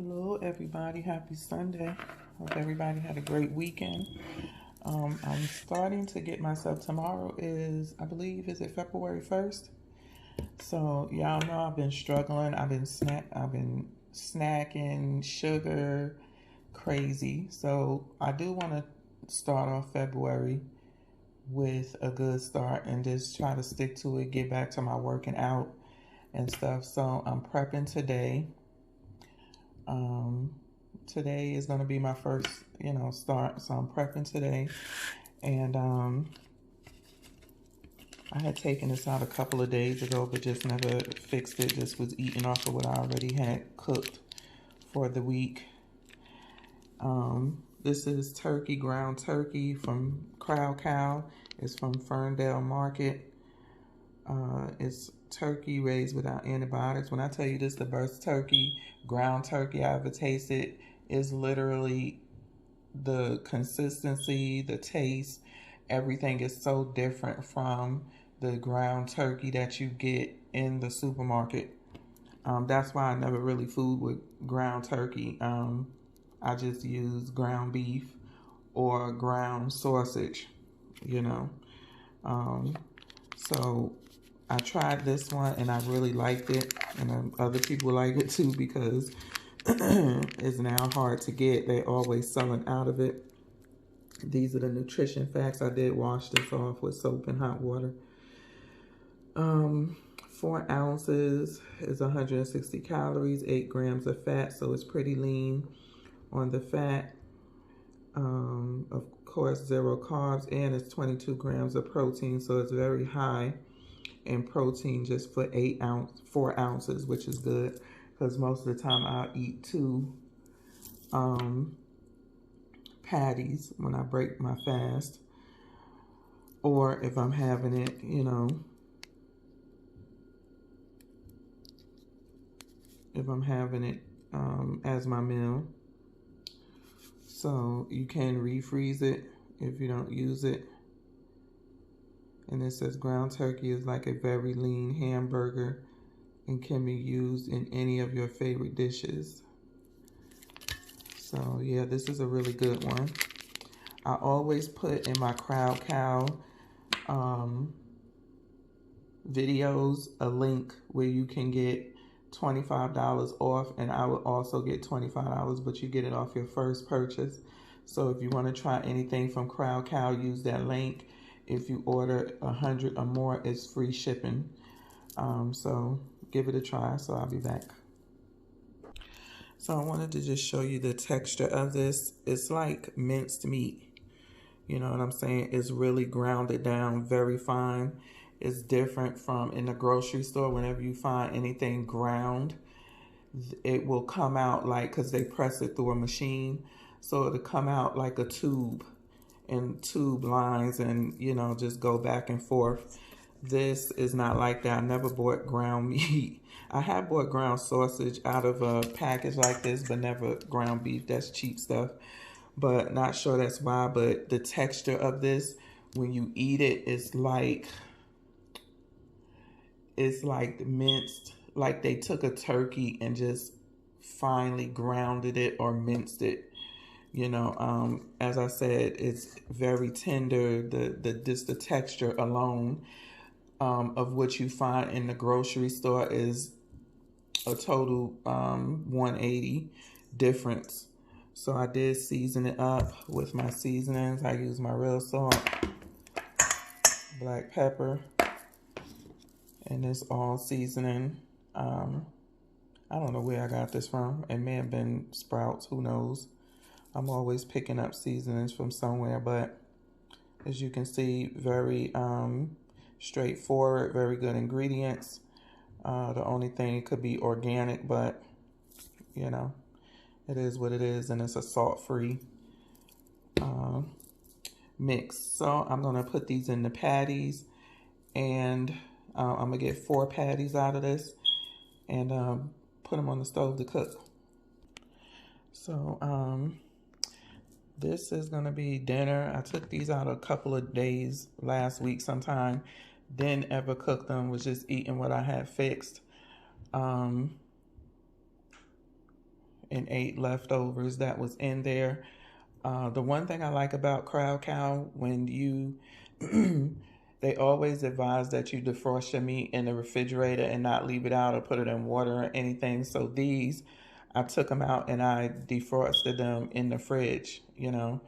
Hello, everybody. Happy Sunday. Hope everybody had a great weekend. I'm starting to get myself. Tomorrow is, I believe, is it February 1st? So y'all know I've been struggling. I've been snacking, sugar, crazy. So I do want to start off February with a good start and just try to stick to it, get back to my working out and stuff. So I'm prepping today. Today is going to be my first, start. So I'm prepping today. And I had taken this out a couple of days ago, but just never fixed it. Just was eating off of what I already had cooked for the week. This is turkey, ground turkey from Crowd Cow. It's from Ferndale Market. It's turkey raised without antibiotics. When I tell you this, the best turkey, ground turkey I ever tasted, is literally the consistency, the taste, everything is so different from the ground turkey that you get in the supermarket. That's why I never really food with ground turkey. I just use ground beef or ground sausage, So I tried this one and I really liked it, and other people like it too because it's now hard to get. They're always selling out of it. These are the nutrition facts. I did wash this off with soap and hot water. 4 ounces is 160 calories, 8 grams of fat, so it's pretty lean on the fat. Of course, 0 carbs, and it's 22 grams of protein, so it's very high in protein just for 4 ounces, which is good because most of the time I'll eat 2 patties when I break my fast, or if I'm having it, if I'm having it as my meal. So you can refreeze it if you don't use it. And it says ground turkey is like a very lean hamburger and can be used in any of your favorite dishes. So yeah, this is a really good one. I always put in my Crowd Cow videos a link where you can get $25 off, and I would also get $25, but you get it off your first purchase. So if you want to try anything from Crowd Cow, use that link. If you order 100 or more, it's free shipping. So give it a try. So I'll be back. So I wanted to just show you the texture of this. It's like minced meat. You know what I'm saying? It's really grounded down, very fine. It's different from in the grocery store. Whenever you find anything ground, it will come out like, because they press it through a machine, so it'll come out like a tube and tube lines, and just go back and forth. This is not like that. I never bought ground meat. I have bought ground sausage out of a package like this, but never ground beef. That's cheap stuff, but not sure that's why. But the texture of this, when you eat it, it's like minced, like they took a turkey and just finely grounded it or minced it. As I said, it's very tender. Just the texture alone of what you find in the grocery store is a total 180 difference. So I did season it up with my seasonings. I use my real salt, black pepper, and it's all seasoning. I don't know where I got this from. It may have been Sprouts, who knows. I'm always picking up seasonings from somewhere, but as you can see, very straightforward, very good ingredients. The only thing, it could be organic, but it is what it is, and it's a salt-free mix. So I'm gonna put these in the patties, and I'm gonna get 4 patties out of this and put them on the stove to cook. So this is gonna be dinner. I took these out a couple of days last week sometime. Didn't ever cook them, was just eating what I had fixed. and ate leftovers that was in there. The one thing I like about Crowd Cow, when you, they always advise that you defrost your meat in the refrigerator and not leave it out or put it in water or anything. So these, I took them out and I defrosted them in the fridge, you know.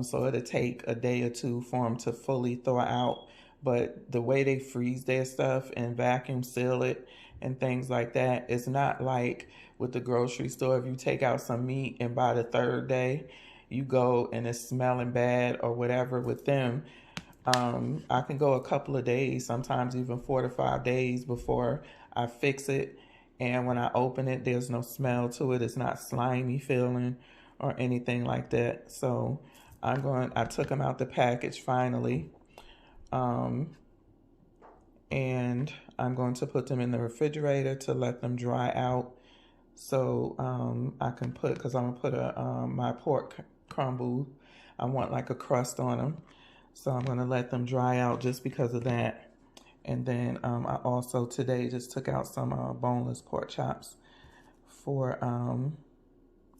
So it'll take a day or two for them to fully thaw out. But the way they freeze their stuff and vacuum seal it and things like that, it's not like with the grocery store. If you take out some meat and by the third day, you go and it's smelling bad or whatever with them, I can go a couple of days, sometimes even 4 to 5 days before I fix it. And when I open it, there's no smell to it. It's not slimy feeling or anything like that. So I took them out the package finally. And I'm going to put them in the refrigerator to let them dry out. So I can put, because I'm going to put my pork crumble. I want like a crust on them. So I'm going to let them dry out just because of that. And then I also today just took out some boneless pork chops for,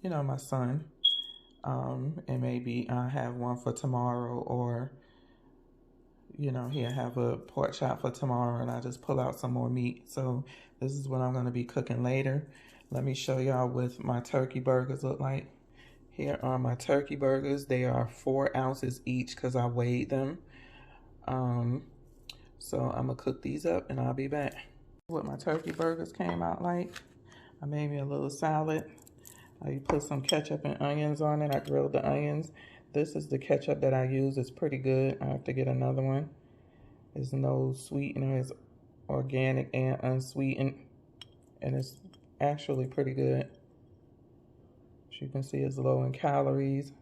you know, my son. And maybe I have one for tomorrow, or, you know, he'll have a pork chop for tomorrow and I just pull out some more meat. So this is what I'm going to be cooking later. Let me show y'all what my turkey burgers look like. Here are my turkey burgers. They are 4 ounces each because I weighed them. So I'm going to cook these up and I'll be back. What my turkey burgers came out like. I made me a little salad. You put some ketchup and onions on it. I grilled the onions. This is the ketchup that I use. It's pretty good. I have to get another one. There's no sweetener. It's organic and unsweetened. And it's actually pretty good. As you can see, it's low in calories.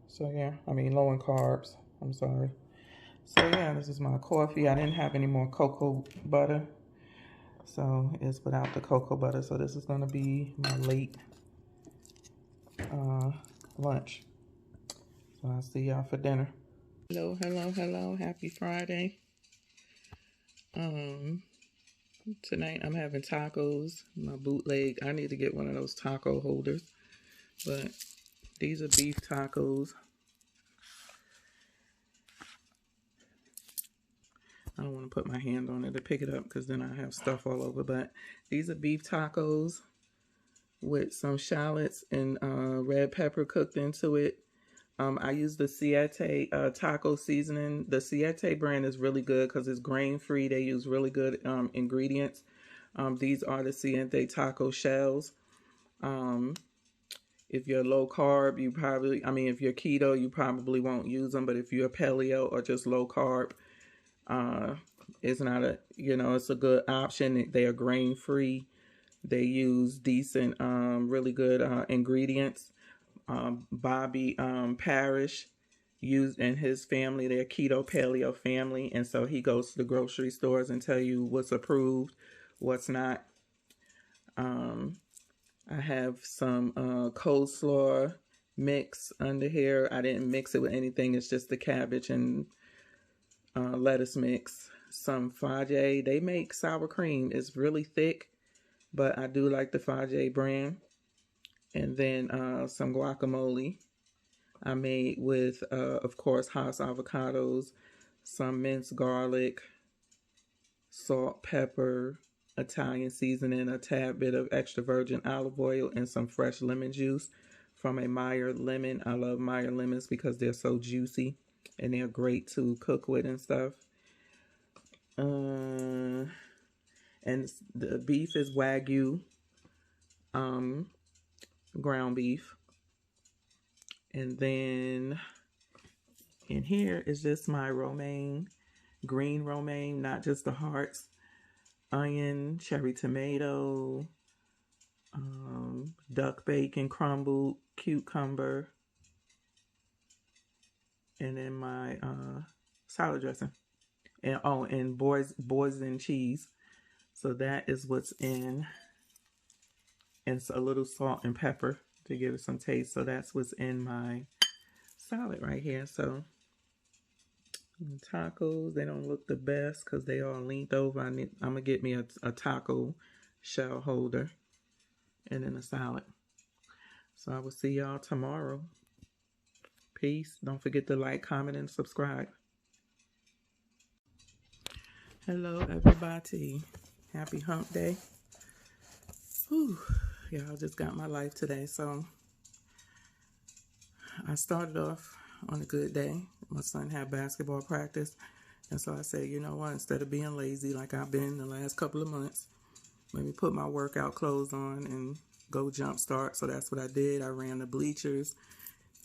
So yeah, I mean low in carbs. I'm sorry. So yeah, this is my coffee. I didn't have any more cocoa butter. So it's without the cocoa butter. So this is going to be my late lunch. So I'll see y'all for dinner. Hello, hello, hello. Happy Friday. Tonight I'm having tacos. My bootleg. I need to get one of those taco holders. But these are beef tacos. I don't want to put my hand on it to pick it up because then I have stuff all over. But these are beef tacos with some shallots and red pepper cooked into it. I use the Siete taco seasoning. The Siete brand is really good because it's grain-free. They use really good ingredients. These are the Siete taco shells. If you're low carb, you probably, if you're keto, you probably won't use them. But if you're paleo or just low carb, it's not a, it's a good option. They are grain-free. They use decent, really good ingredients. Bobby Parrish used in his family, their keto paleo family, and so he goes to the grocery stores and tell you what's approved, what's not. I have some coleslaw mix under here. I didn't mix it with anything. It's just the cabbage and lettuce mix. Some Fage. They make sour cream. It's really thick, but I do like the Fage brand. And then some guacamole I made with, of course, Hass avocados, some minced garlic, salt, pepper, Italian seasoning, a tad bit of extra virgin olive oil, and some fresh lemon juice from a Meyer lemon. I love Meyer lemons because they're so juicy and they're great to cook with and stuff. And the beef is Wagyu ground beef. And then in here is just my romaine, green romaine, not just the hearts, onion, cherry tomato, duck bacon crumbled, cucumber, and then my salad dressing. And and boysenberry cheese. So that is what's in, and a little salt and pepper to give it some taste. So that's what's in my salad right here. So And tacos, they don't look the best because they all leaned over. I'm going to get me a taco shell holder and then a salad. So I will see y'all tomorrow. Peace. Don't forget to like, comment, and subscribe. Hello, everybody. Happy hump day. Whew. Y'all just got my life today. So I started off on a good day. My son had basketball practice. And so I said, you know what, instead of being lazy like I've been the last couple of months, let me put my workout clothes on and go jump start. So that's what I did. I ran the bleachers,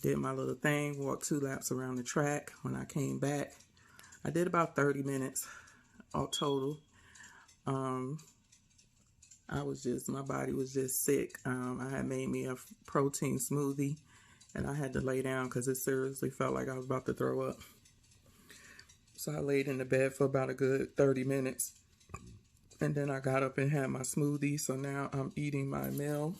did my little thing, walked 2 laps around the track. When I came back, I did about 30 minutes all total. My body was just sick. I had made me a protein smoothie and I had to lay down because it seriously felt like I was about to throw up. So I laid in the bed for about a good 30 minutes. And then I got up and had my smoothie. So now I'm eating my meal.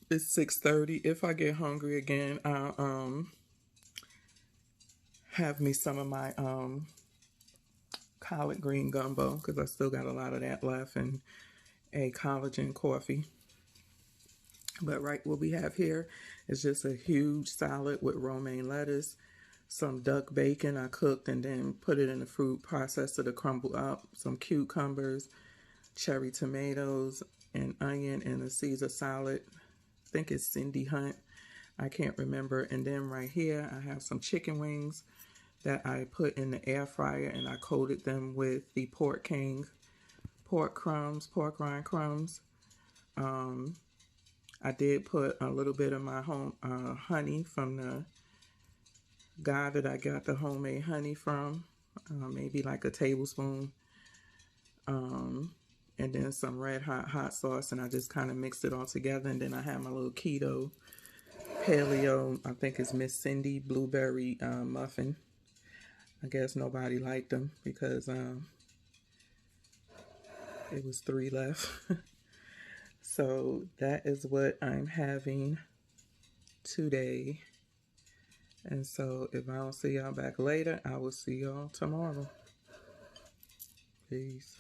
It's 6:30. If I get hungry again, I'll have me some of my collard green gumbo because I still got a lot of that left and a collagen coffee. But what we have here is just a huge salad with romaine lettuce, some duck bacon I cooked and then put it in the food processor to crumble up, some cucumbers, cherry tomatoes, an onion, and a Caesar salad. I think it's Cindy Hunt. I can't remember. And then right here I have some chicken wings that I put in the air fryer and I coated them with the Pork King pork rind crumbs. I did put a little bit of my home honey from the guy that I got the homemade honey from, maybe like a tablespoon, and then some red hot sauce, and I just kind of mixed it all together. And then I have my little keto paleo, I think it's Miss Cindy blueberry muffin. I guess nobody liked them because it was 3 left. So that is what I'm having today. And so if I don't see y'all back later, I will see y'all tomorrow. Peace.